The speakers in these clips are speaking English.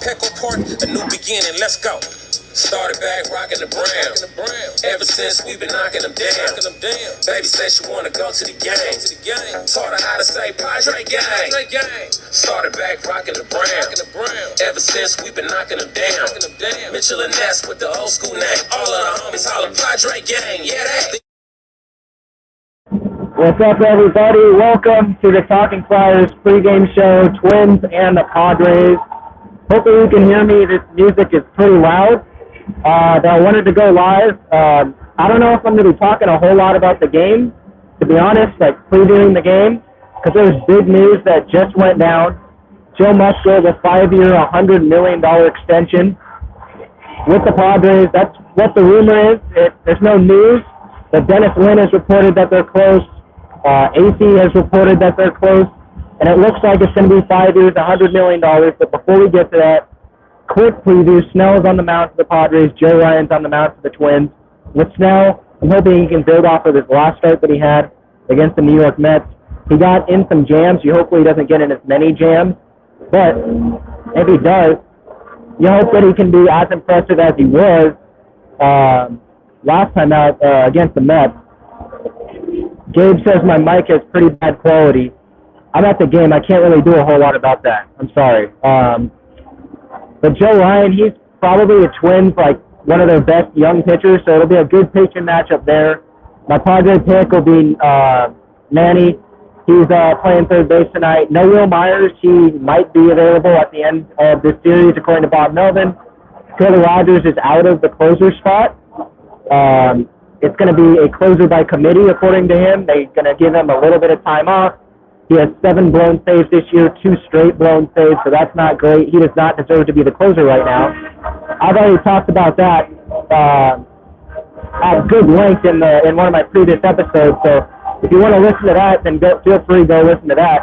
Pickle Park, a new beginning, let's go. Started back rocking the brown. Ever since we've been knocking them down. Baby said she wanna go to the game. Taught her how to say Padres gang. Started back rocking the brown. Ever since we've been knocking them down. Mitchell and Ness with the old school name. All of the homies holler Padre gang. Yeah, they. What's up, everybody? Welcome to the Talking Friars pregame show, Twins and the Padres. Hopefully you can hear me. This music is pretty loud. I wanted to go live. I don't know if I'm going to be talking a whole lot about the game, to be honest, like previewing the game, because there's big news that just went down. Joe Musgrove, a 5-year, $100 million extension with the Padres. That's what the rumor is. There's no news, but Dennis Lynn has reported that they're close. AC has reported that they're close, and it looks like it's going to be 5 years, $100 million. But before we get to that, quick preview. Snell's on the mound for the Padres. Joe Ryan's on the mound for the Twins. With Snell, I'm hoping he can build off of his last start that he had against the New York Mets. He got in some jams. You hopefully he doesn't get in as many jams. But if he does, you hope that he can be as impressive as he was last time out against the Mets. Gabe says my mic has pretty bad quality. I'm at the game. I can't really do a whole lot about that. I'm sorry. But Joe Ryan, he's probably the Twins, like one of their best young pitchers, so it'll be a good pitching matchup there. My Padre pick will be Manny. He's playing third base tonight. No Will Myers. He might be available at the end of this series, according to Bob Melvin. Taylor Rogers is out of the closer spot. It's going to be a closer by committee, according to him. They're going to give him a little bit of time off. He has 7 blown saves this year, 2 straight blown saves, so that's not great. He does not deserve to be the closer right now. I've already talked about that at good length in one of my previous episodes, so if you want to listen to that, then feel free to go listen to that.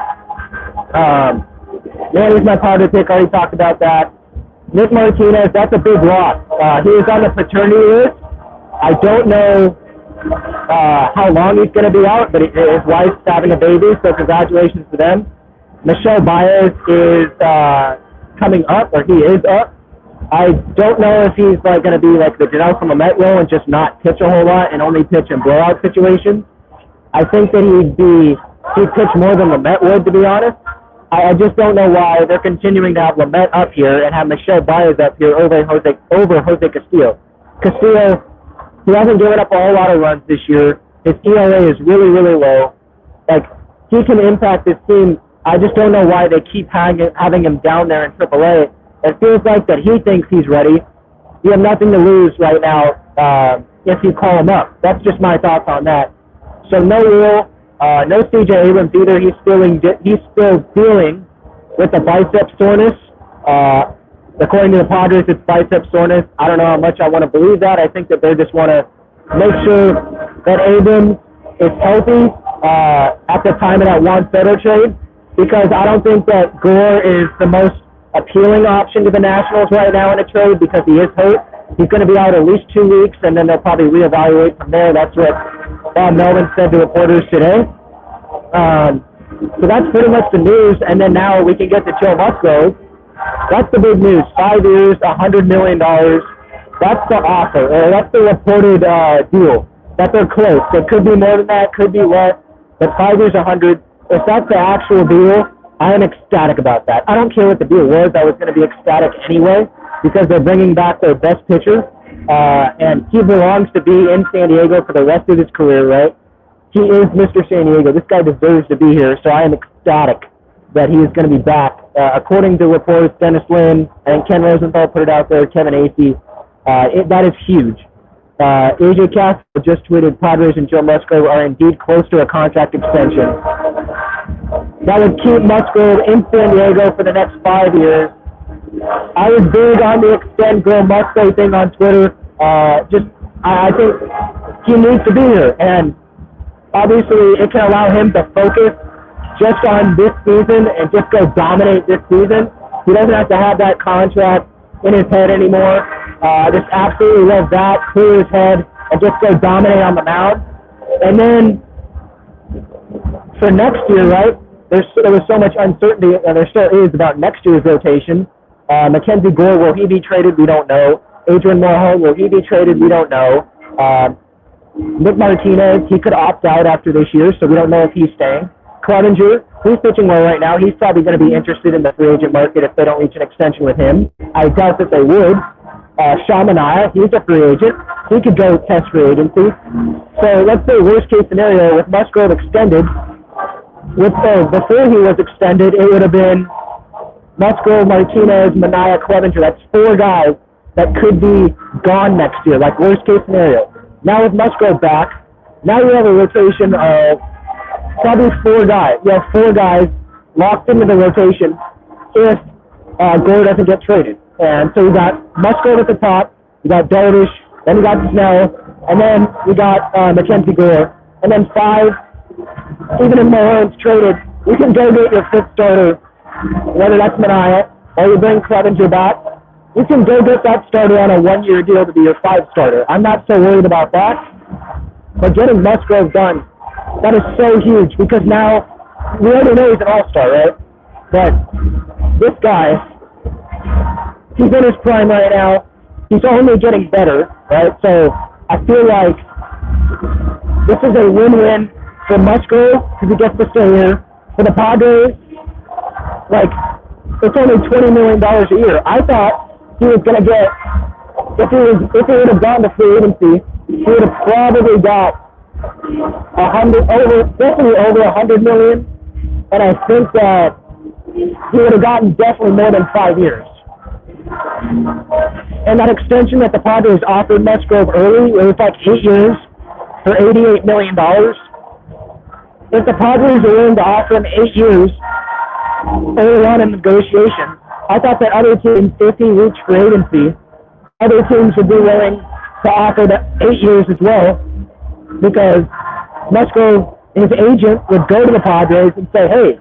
Manny's my Padre pick, already talked about that. Nick Martinez, that's a big loss. He is on the paternity list. I don't know how long he's going to be out, but his wife's having a baby, so congratulations to them. Michel Baez is coming up, or he is up. I don't know if he's going to be like the Janelle from a Met role and just not pitch a whole lot and only pitch in blowout situations. I think that he'd pitch more than Lamet would, to be honest. I just don't know why they're continuing to have Lamet up here and have Michel Baez up here over Jose Castillo. Castillo, he hasn't given up a whole lot of runs this year. His ERA is really, really low. Like, he can impact this team. I just don't know why they keep having him down there in AAA. It feels like that he thinks he's ready. You have nothing to lose right now if you call him up. That's just my thoughts on that. So no Will, no CJ Abrams either. He's still dealing with the bicep soreness. According to the Padres, it's bicep soreness. I don't know how much I want to believe that. I think that they just want to make sure that Abrams is healthy at the time of that Juan Soto trade, because I don't think that Gore is the most appealing option to the Nationals right now in a trade because he is hurt. He's going to be out at least 2 weeks, and then they'll probably reevaluate from there. That's what Bob Melvin said to reporters today. So that's pretty much the news, and then now we can get to Joe Musgrove. That's the big news. 5 years, $100 million. That's the offer, or that's the reported deal, that they're close. It could be more than that, could be less, but 5 years, 100. If that's the actual deal, I am ecstatic about that. I don't care what the deal was. I was going to be ecstatic anyway because they're bringing back their best pitcher, and he belongs to be in San Diego for the rest of his career, right? He is Mr. San Diego. This guy deserves to be here, so I am ecstatic that he is going to be back. According to reports, Dennis Lynn and Ken Rosenthal put it out there, Kevin Acee. That is huge. AJ Castro just tweeted, Padres and Joe Musgrove are indeed close to a contract extension. That would keep Musgrove in San Diego for the next 5 years. I was big on the extend Joe Musgrove thing on Twitter. I think he needs to be here, and obviously it can allow him to focus just on this season and just go dominate this season. He doesn't have to have that contract in his head anymore. Just absolutely love that, clear his head, and just go dominate on the mound. And then for next year, right, there was so much uncertainty, and there still is, about next year's rotation. Mackenzie Gore, will he be traded? We don't know. Adrian Moreau, will he be traded? We don't know. Nick Martinez, he could opt out after this year, so we don't know if he's staying. Clevenger, he's pitching well right now. He's probably going to be interested in the free agent market if they don't reach an extension with him. I doubt that they would. Sean Manaea, he's a free agent. He could go test free agency. So let's say worst case scenario with Musgrove extended. Before he was extended, it would have been Musgrove, Martinez, Manaea, Clevenger. That's 4 guys that could be gone next year, like worst case scenario. Now with Musgrove back, now you have a rotation of probably 4 guys. You have 4 guys locked into the rotation if Gore doesn't get traded. And so you got Musgrove at the top, you got Darvish, then you got Snell, and then you got Mackenzie Gore. And then 5, even if Mahomes traded, you can go get your 5th starter, whether that's Manaea or you bring Clevenger back. You can go get that starter on a 1-year deal to be your 5 starter. I'm not so worried about that. But getting Musgrove done, that is so huge because now we already know he's an all-star, right? But this guy, he's in his prime right now. He's only getting better, right? So I feel like this is a win-win for Musgrove because he gets to stay here. For the Padres, like, it's only $20 million a year. I thought he was going to get, if he would have gone to free agency, he would have probably got definitely over $100 million, and I think that he would have gotten definitely more than 5 years. And that extension that the Padres offered Musgrove early, it was like 8 years for $88 million. If the Padres are willing to offer him 8 years early on in negotiations, I thought that other teams, if he reached free agency, other teams would be willing to offer the 8 years as well, because Musgrove, his agent, would go to the Padres and say, hey,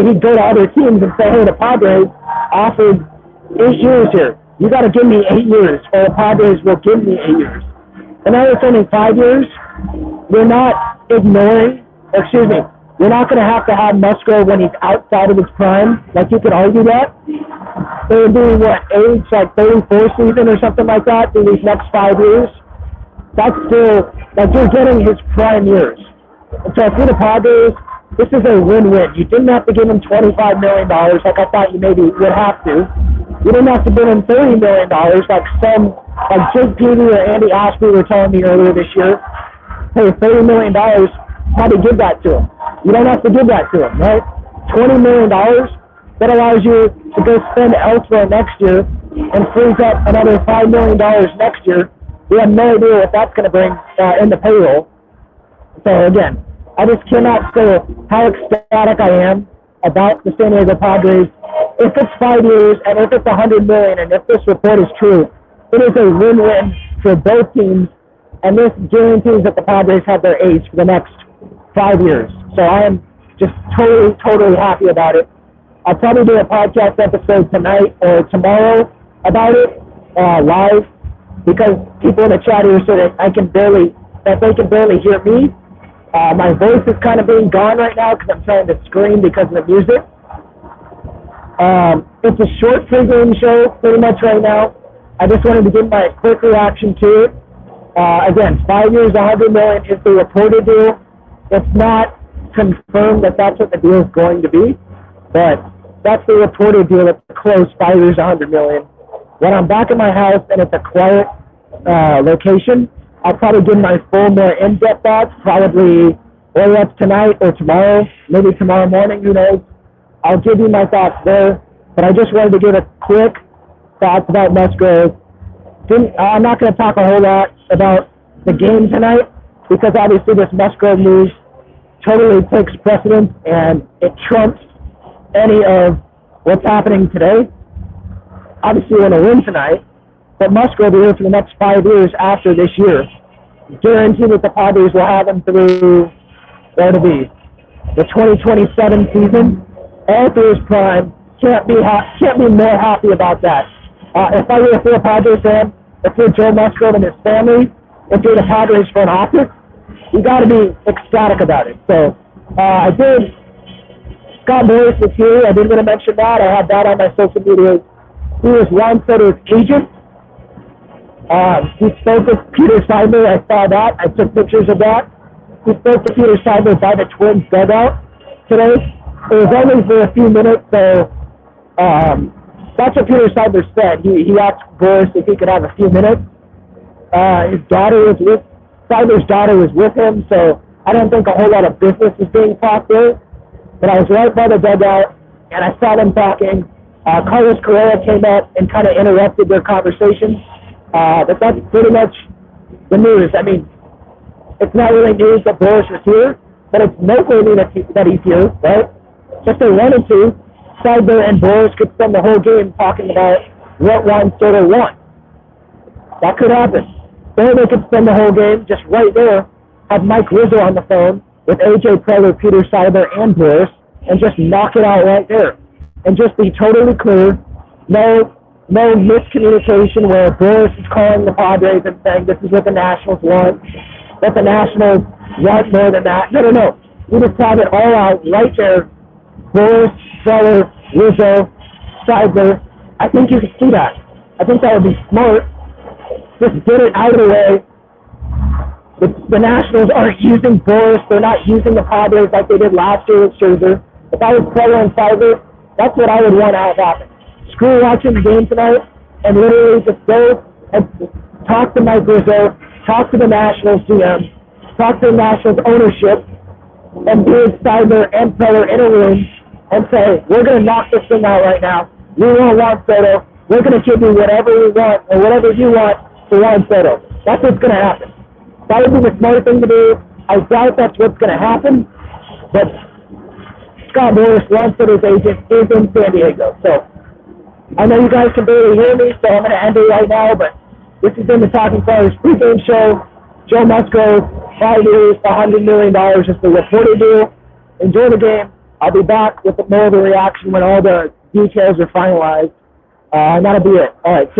he'd go to other teams and say, hey, the Padres offered 8 years here. You got to give me 8 years, or the Padres will give me 8 years. And now it's only 5 years. We're not ignoring, we're not going to have Musgrove when he's outside of his prime. Like, you could argue that. It would be, age, like 34 season or something like that in these next 5 years. That's still, like, you're getting his prime years. And so for the Padres, this is a win-win. You didn't have to give him $25 million like I thought you maybe would have to. You didn't have to give him $30 million like Jake Peavy or Andy Ashby were telling me earlier this year. Hey, $30 million, probably give that to him. You don't have to give that to him, right? $20 million, that allows you to go spend elsewhere next year and frees up another $5 million next year. We have no idea what that's going to bring in the payroll. So again, I just cannot say how ecstatic I am about the San Diego Padres. If it's 5 years and if it's $100 million and if this report is true, it is a win-win for both teams, and this guarantees that the Padres have their ace for the next 5 years. So I am just totally happy about it. I'll probably do a podcast episode tonight or tomorrow about it live, because people in the chat here say that they can barely hear me. My voice is kind of being gone right now because I'm trying to scream because of the music. It's a short pregame show pretty much right now. I just wanted to give my quick reaction to it. Again, 5 years, $100 million is the reported deal. It's not confirmed that that's what the deal is going to be, but that's the reported deal. It's close, 5 years, $100 million. When I'm back at my house and it's a quiet location, I'll probably give my full, more in-depth thoughts, probably whether that's tonight or tomorrow, maybe tomorrow morning, who knows. I'll give you my thoughts there, but I just wanted to give a quick thoughts about Musgrove. I'm not going to talk a whole lot about the game tonight, because obviously this Musgrove news totally takes precedence and it trumps any of what's happening today. Obviously we're going to win tonight, but Musgrove will be here for the next 5 years after this year. Guarantee that the Padres will have him through, where to be, the 2027 season, all through his prime. Can't be more happy about that. If you're a Padres fan, if you're Joe Musgrove and his family, if you're the Padres front office, you got to be ecstatic about it. So I did Scott Morris was here. I didn't want to mention that. I had that on my social media. He was Juan Soto's agent. He spoke with Peter Seidler. I saw that. I took pictures of that. He spoke to Peter Seidler by the Twins dugout today. It was only for a few minutes, so that's what Peter Seidler said. He asked Boris if he could have a few minutes. His daughter was with Seidler's daughter was with him, so I don't think a whole lot of business was being talked there. But I was right by the dugout, and I saw them talking. Carlos Correa came up and kind of interrupted their conversation. But that's pretty much the news. I mean, it's not really news that Boris is here, but it's noteworthy that he's here, right? If they wanted to, Seidler and Boris could spend the whole game talking about what Juan Soto won. That could happen. Or they could spend the whole game just right there, have Mike Rizzo on the phone with AJ Preller, Peter Seidler, and Boris, and just knock it out right there. And just be totally clear. No miscommunication where Boris is calling the Padres and saying this is what the Nationals want, that the Nationals want more than that. No. We just have it all out right there. Boris, Preller, Rizzo, Seidler. I think you can see that. I think that would be smart. Just get it out of the way. The Nationals aren't using Boris. They're not using the Padres like they did last year with Scherzer. If I was Preller and Seidler, that's what I would want to have happen. Screw watching the game tonight and literally just go and talk to Mike Rizzo, talk to the Nationals GM, talk to the Nationals ownership, and bring Seidler and Preller in a room and say, we're going to knock this thing out right now. We want Juan Soto. We're going to give you whatever we want or whatever you want for Juan Soto. That's what's going to happen. That would be the smart thing to do. I doubt that's what's going to happen, but Scott Morris, Juan Soto's agent, is in San Diego. So I know you guys can barely hear me, so I'm going to end it right now, but this has been the Talking Friars pregame show. Joe Musgrove, 5 years, $100 million is the reporter deal. Enjoy the game. I'll be back with more of a reaction when all the details are finalized. And that'll be it. All right, see you.